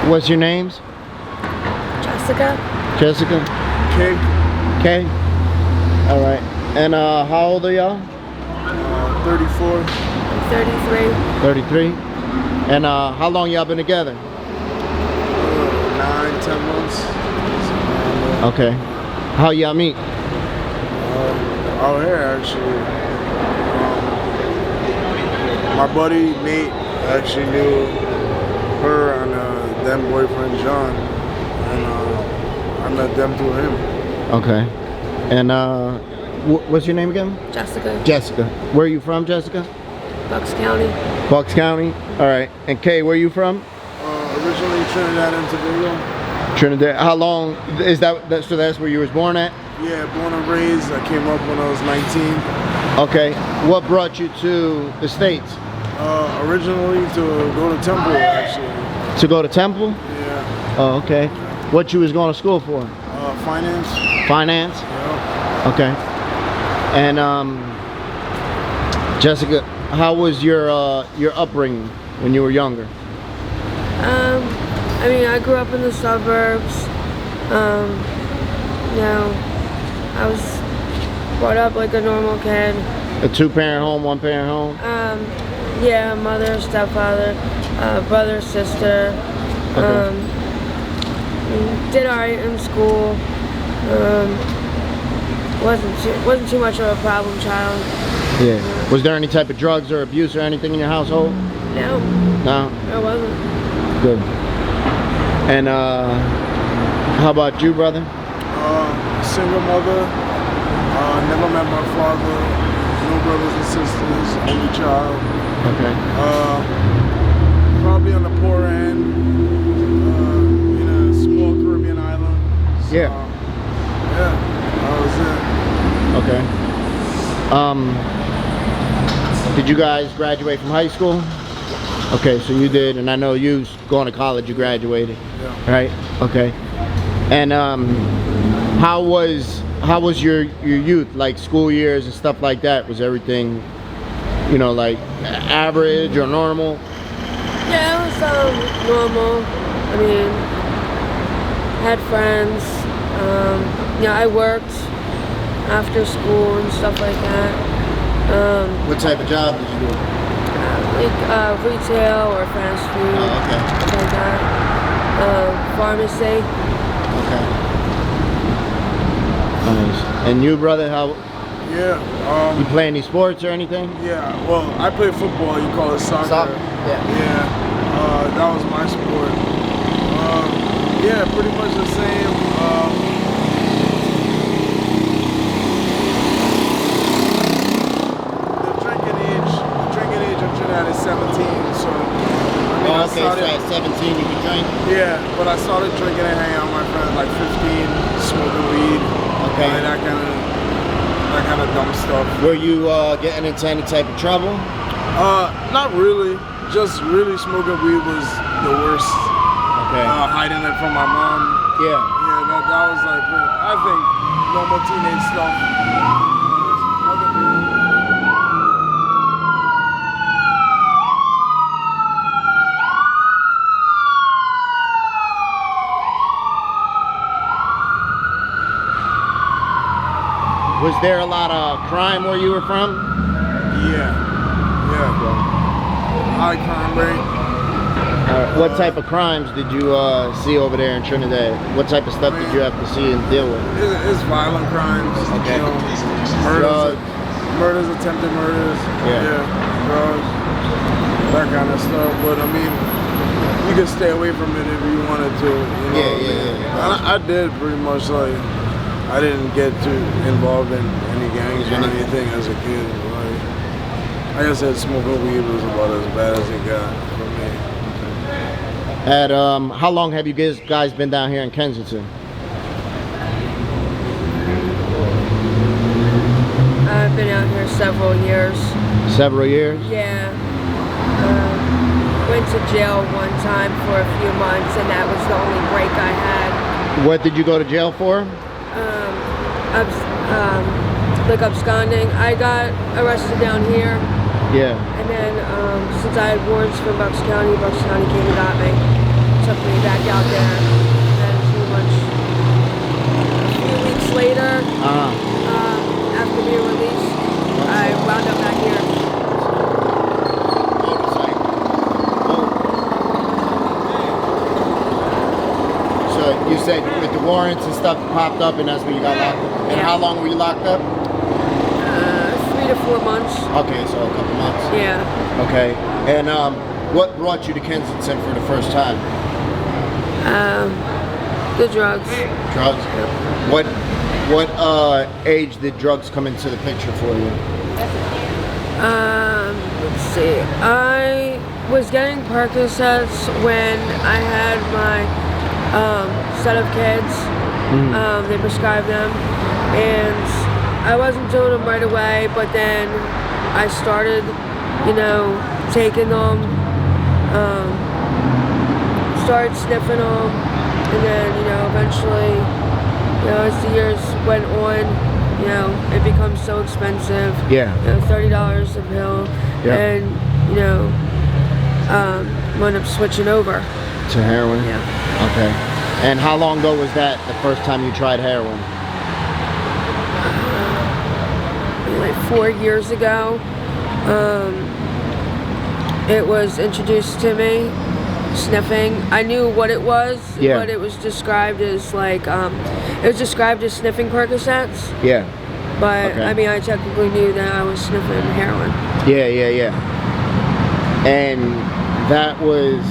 What's your names? Jessica. Jessica? K. K? Alright. And how old are y'all? 34. 33. 33. And how long y'all been together? 9, 10 months. Okay. How y'all meet? Out here actually. My buddy Nate actually knew her and them boyfriend John, and I met them through him. Okay. And what's your name again? Jessica. Jessica. Where are you from, Jessica? Bucks County. Bucks County? Alright. And Kay, where are you from? Originally Trinidad and Tobago. Trinidad. How long is that? So that's where you was born at? Yeah, born and raised. I came up when I was 19. Okay. What brought you to the States? Originally to go to Temple, actually. To go to Temple? Yeah. Oh, okay. What you was going to school for? Finance. Finance? Yeah. Okay. And Jessica, how was your upbringing when you were younger? I mean, I grew up in the suburbs. You know, I was brought up like a normal kid. A 2-parent home, 1-parent home? Yeah, mother, stepfather, brother, sister. Okay. Did alright in school. Wasn't too much of a problem child. Yeah. Was there any type of drugs or abuse or anything in your household? No. No? There wasn't. Good. And how about you, brother? Single mother. Never met my father. No brothers and sisters. Only child. Okay. Probably on the poor end. In a small Caribbean island. So, Yeah. Yeah. That was it. Okay. Did you guys graduate from high school? Okay, so you did, and I know you going to college, you graduated. Yeah. Right? Okay. And how was your youth, like school years and stuff like that? Was everything, you know, like average or normal? Yeah, it was normal. I mean, had friends. Yeah, I worked after school and stuff like that. What type of job did you do? Like retail or fast food. Oh, okay. Stuff like that. Pharmacy. Okay. Nice. And you, brother, how? Yeah. You play any sports or anything? Yeah. Well, I play football. You call it soccer. Soccer? Yeah. Yeah. That was my sport. Yeah, pretty much the same. The drinking age of Trinidad is 17. So. I Okay, so at 17 you could drink? Yeah, but I started drinking and hanging out with my friends like 15, smoking weed. Okay. And that kind of dumb stuff. Were you getting into any type of trouble? Not really. Just really smoking weed was the worst. Okay. Hiding it from my mom. Yeah. Yeah, that was like, I think, normal teenage stuff. Was there a lot of crime where you were from? Yeah. High crime rate. What type of crimes did you see over there in Trinidad? What type of stuff did you have to see and deal with? It's violent crimes. Okay. You know, murders, attempted murders. Yeah. Drugs. That kind of stuff. But I mean, you can stay away from it if you wanted to. You know Yeah. I did pretty much like. I didn't get too involved in any gangs or anything as a kid. Like I said, smoking weed was about as bad as it got for me. At how long have you guys been down here in Kensington? I've been out here several years. Several years? Yeah. Went to jail one time for a few months, and that was the only break I had. What did you go to jail for? Like absconding. I got arrested down here. Yeah. And then since I had warrants from Bucks County came and got me. Took me back out there. And then pretty much a few weeks later, after being released, I wound up back here. So you said with the warrants and stuff popped up, and that's when you got locked up. And how long were you locked up? 3 to 4 months. Okay, so a couple months. Yeah. Okay. And what brought you to Kensington for the first time? The drugs. Drugs? What age did drugs come into the picture for you? Let's see. I was getting PERCOCETS when I had my set of kids. They prescribed them, and I wasn't doing them right away, but then I started, taking them, started sniffing them, and then, eventually, as the years went on, it becomes so expensive. Yeah. $30 a pill, and, wound up switching over. To heroin? Yeah. Okay. And how long ago was that, the first time you tried heroin? Like 4 years ago. It was introduced to me, sniffing. I knew what it was, but it was described as like, it was described as sniffing PERCOCETS. Yeah. But, I mean, I technically knew that I was sniffing heroin. Yeah. And that was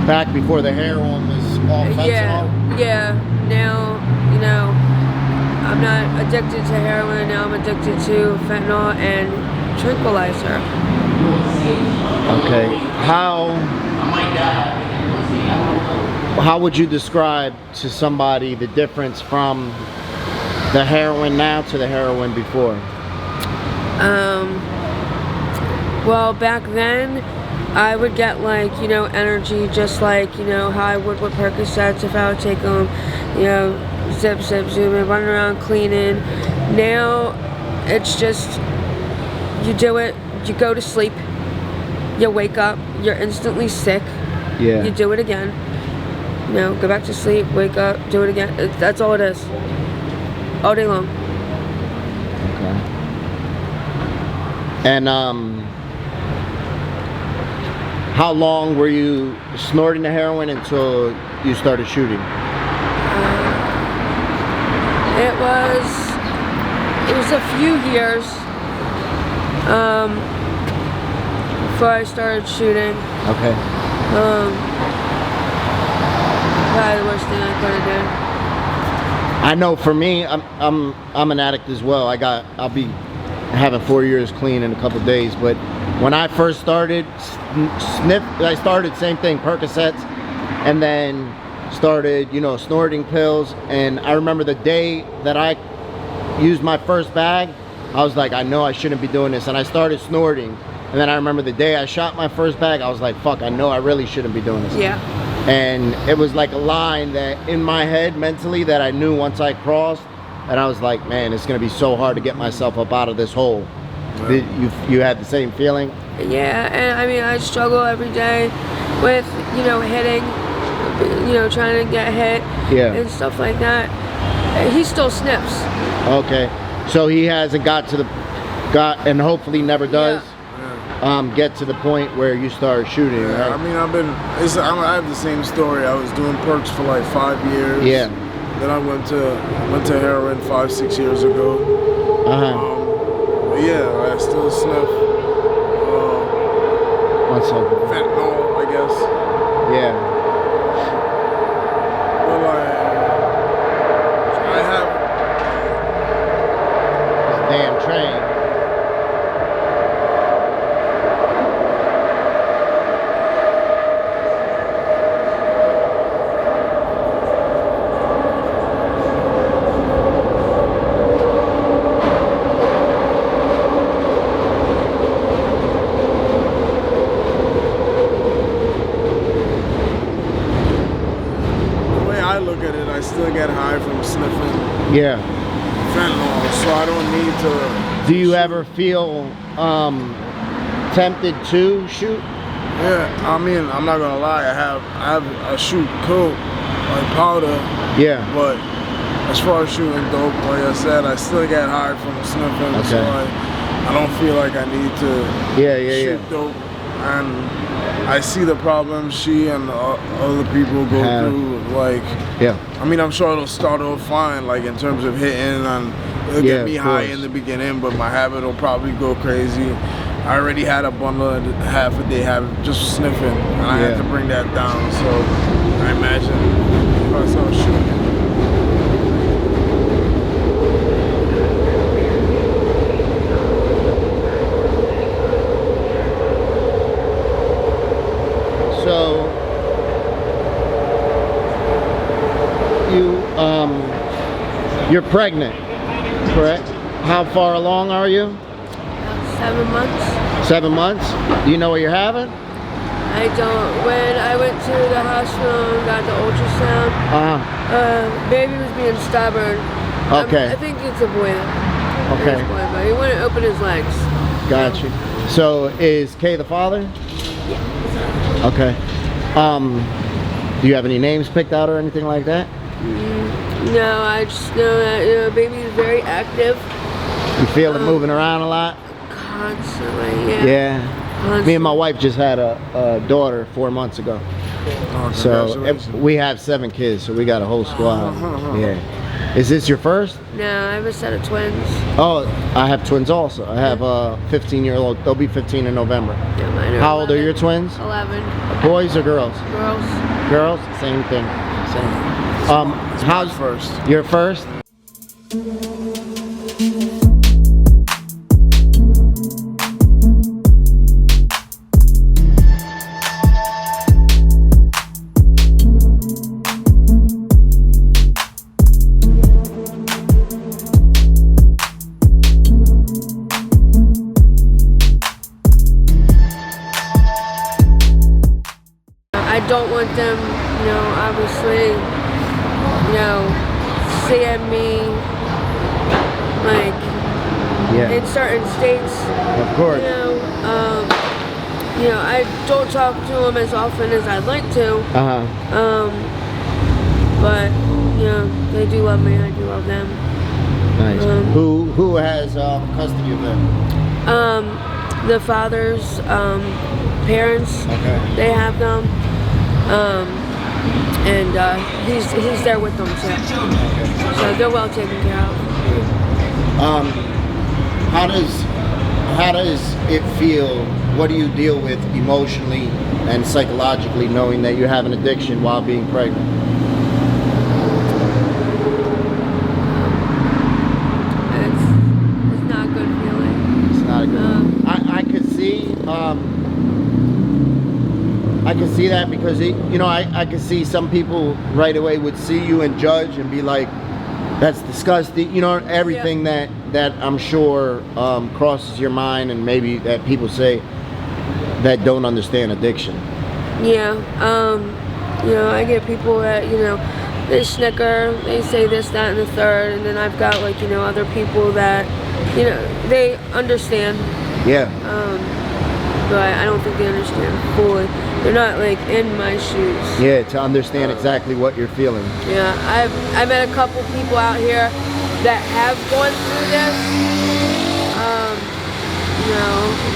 back before the heroin was all fentanyl? Yeah. Now, I'm not addicted to heroin. Now I'm addicted to fentanyl and tranquilizer. Okay. How would you describe to somebody the difference from the heroin now to the heroin before? Well, back then, I would get like, energy just like, how I would with PERCOCETS if I would take them, zip, zooming, running around cleaning. Now, it's just, you do it, you go to sleep, you wake up, you're instantly sick. Yeah. You do it again. Go back to sleep, wake up, do it again. That's all it is. All day long. Okay. And how long were you snorting the heroin until you started shooting? It was a few years before I started shooting. Okay. Probably the worst thing I could have done. I know for me, I'm an addict as well. I'll be having 4 years clean in a couple days, but when I first started I started same thing, Percocets, and then started, snorting pills. And I remember the day that I used my first bag, I was like, I know I shouldn't be doing this, and I started snorting. And then I remember the day I shot my first bag, I was like, fuck, I know I really shouldn't be doing this. Yeah. And it was like a line that in my head mentally that I knew once I crossed, and I was like, man, it's gonna be so hard to get myself up out of this hole. Did you had the same feeling? Yeah, and I mean, I struggle every day with, hitting, trying to get hit and stuff like that. He still sniffs. Okay, so he hasn't got and hopefully never does. Get to the point where you start shooting, right? I mean, I have the same story. I was doing perks for like 5 years. Yeah. Then I went to heroin 5-6 years ago. Yeah, I still sniff. What's up? Fentanyl, I guess. Yeah. Well, I have this damn train. look at it, I still get high from sniffing Yeah. fentanyl, so I don't need to. Do you ever feel tempted to shoot? Yeah, I mean, I'm not gonna lie. I shoot coke, like powder. Yeah. But as far as shooting dope, like I said, I still get high from sniffing. Okay. So I don't feel like I need to shoot dope. And I see the problems she and other people go through. Like, I mean, I'm sure it'll start off fine, like in terms of hitting, and it'll get me high in the beginning, but my habit will probably go crazy. I already had a bundle and half a day habit just sniffing, and I had to bring that down. So I imagine if I start shooting. So you're pregnant, correct? How far along are you? 7 months. 7 months? Do you know what you're having? I don't. When I went to the hospital and got the ultrasound, baby was being stubborn. Okay. I think it's a boy. Okay. It's a boy, but he wouldn't open his legs. Got you. So is Kay the father? Yeah. Okay. Do you have any names picked out or anything like that? No, I just know that baby is very active. You feel it moving around a lot? Constantly, yeah. Yeah. Constantly. Me and my wife just had a daughter 4 months ago. Oh, So we have 7 kids, so we got a whole squad. Yeah. Is this your first? No, I have a set of twins. Oh, I have twins also. I have a 15-year-old. They'll be 15 in November. Yeah, mine are How old are 11. your twins? 11. Boys or girls? Girls. Girls? Same thing. Same. How's first? Your first? I don't want them, obviously, seeing me, like, in certain states. Of course. I don't talk to them as often as I'd like to. But, they do love me, I do love them. Nice. Who has custody of them? The father's parents, they have them. And he's there with them too. So they're well taken care of. How does it feel? What do you deal with emotionally and psychologically knowing that you have an addiction while being pregnant? It's not a good feeling. It's not a good. I could see that because I could see some people right away would see you and judge and be like, that's disgusting. Everything that I'm sure crosses your mind, and maybe that people say that don't understand addiction. Yeah. I get people that, they snicker, they say this, that, and the third, and then I've got other people that, they understand. Yeah. But I don't think they understand fully. They're not in my shoes. Yeah, to understand exactly what you're feeling. Yeah, I met a couple people out here that have gone through this.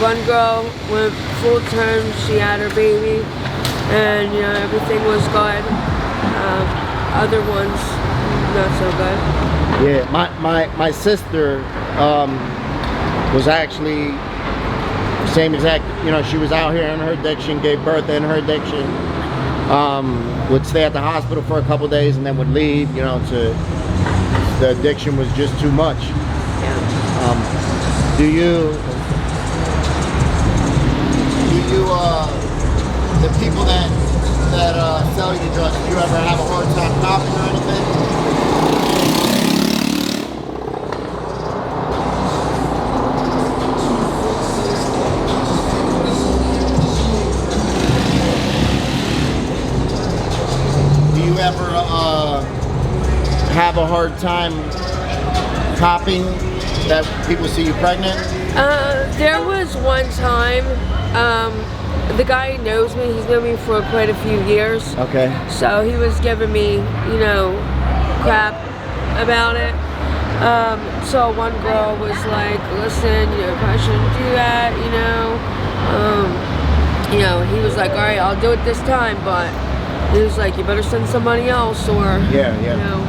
One girl went full term, she had her baby, and everything was good. Other ones, not so good. Yeah, my sister was actually same exact, she was out here in her addiction, gave birth in her addiction, would stay at the hospital for a couple days and then would leave, the addiction was just too much. Yeah. Do you, the people that sell you drugs, do you ever have a hard time copping or anything? Ever have a hard time copying that people see you pregnant? There was one time, the guy knows me, he's known me for quite a few years. Okay. So he was giving me, you know, crap about it. So one girl was like, listen, you probably shouldn't do that, you know. He was like, all right, I'll do it this time, but he was like, you better send somebody else, or, you know,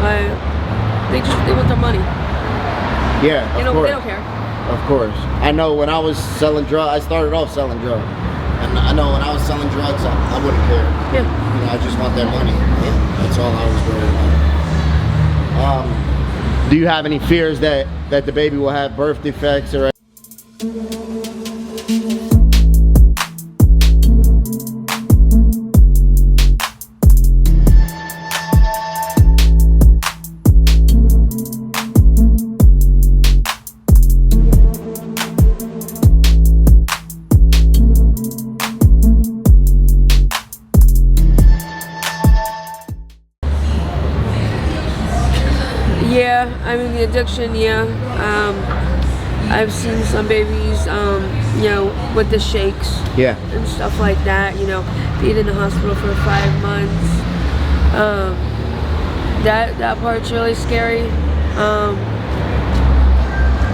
like, they want their money. Yeah, they don't care. Of course. I know when I was selling drugs, I started off selling drugs. And I know when I was selling drugs, I wouldn't care. Yeah. You know, I just want their money. That's all I was worried about. Do you have any fears that the baby will have birth defects or? Yeah, I mean the addiction, yeah. I've seen some babies, you know, with the shakes, and stuff like that. You know, being in the hospital for 5 months. That part's really scary.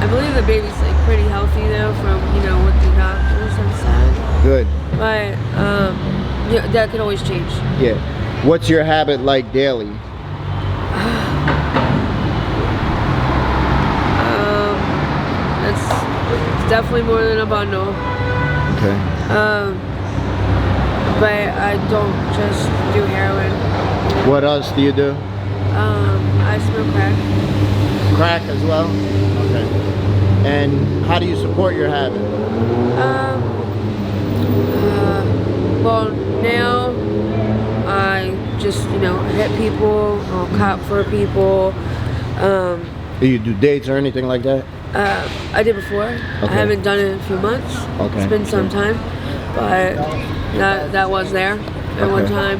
I believe the baby's like pretty healthy though, from what the doctors have said. Good. But yeah, that could always change. Yeah. What's your habit like daily? It's definitely more than a bundle. Okay. But I don't just do heroin. What else do you do? I smoke crack. Crack as well? Okay. And how do you support your habit? Well, now I just, hit people, I'll cop for people. Do you do dates or anything like that? I did before. Okay. I haven't done it in a few months. Okay. It's been some time, but that was there at one time.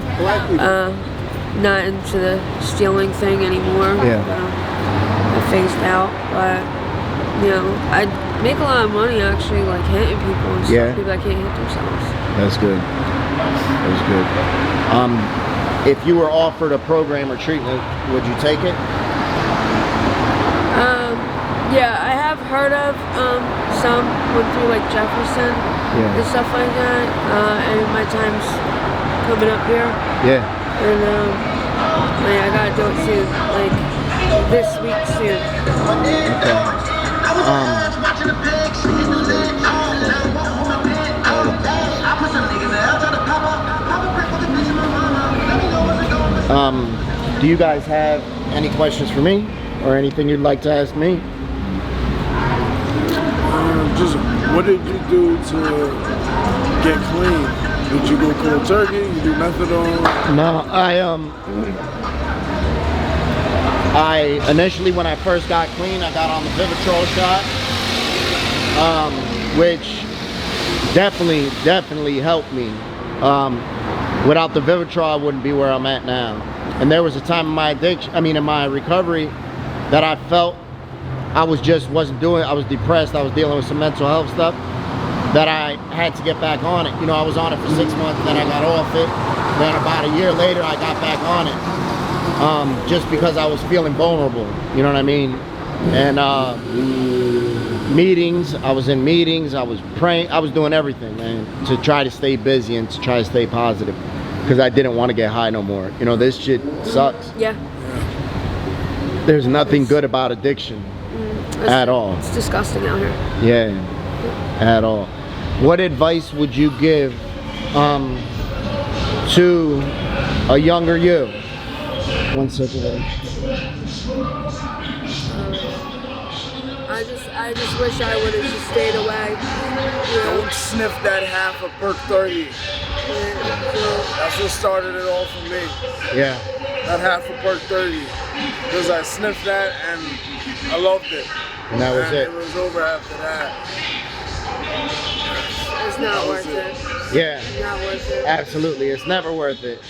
Not into the stealing thing anymore. Yeah. I phased out, but I make a lot of money actually, like hitting people and stuff. People that can't hit themselves. That's good. That's good. If you were offered a program or treatment, would you take it? Yeah, I have heard of some, went through like Jefferson and stuff like that, and my time's coming up here. Yeah. And I gotta do it soon, like this week soon. Do you guys have any questions for me or anything you'd like to ask me? Just what did you do to get clean? Did you go cold turkey? You do methadone? No, I initially, when I first got clean, I got on the VIVITROL shot, which definitely helped me. Without the VIVITROL, I wouldn't be where I'm at now. And there was a time in my in my recovery, that I felt I wasn't doing it. I was depressed. I was dealing with some mental health stuff that I had to get back on it. I was on it for 6 months, then I got off it. Then about a year later, I got back on it. Just because I was feeling vulnerable, you know what I mean? And meetings, I was in meetings, I was praying, I was doing everything, man, to try to stay busy and to try to stay positive. Because I didn't want to get high no more. This shit sucks. Yeah. There's nothing good about addiction at all. It's disgusting out here. Yeah, at all. What advice would you give to a younger you? One second. I just wish I would have just stayed away. Don't sniff that half of Perk 30. That's what started it all for me. Yeah. That half of Perk 30. Because I sniffed that and I loved it. And that was it. It was over after that. It's not worth it. Yeah. Not worth it. Absolutely. It's never worth it.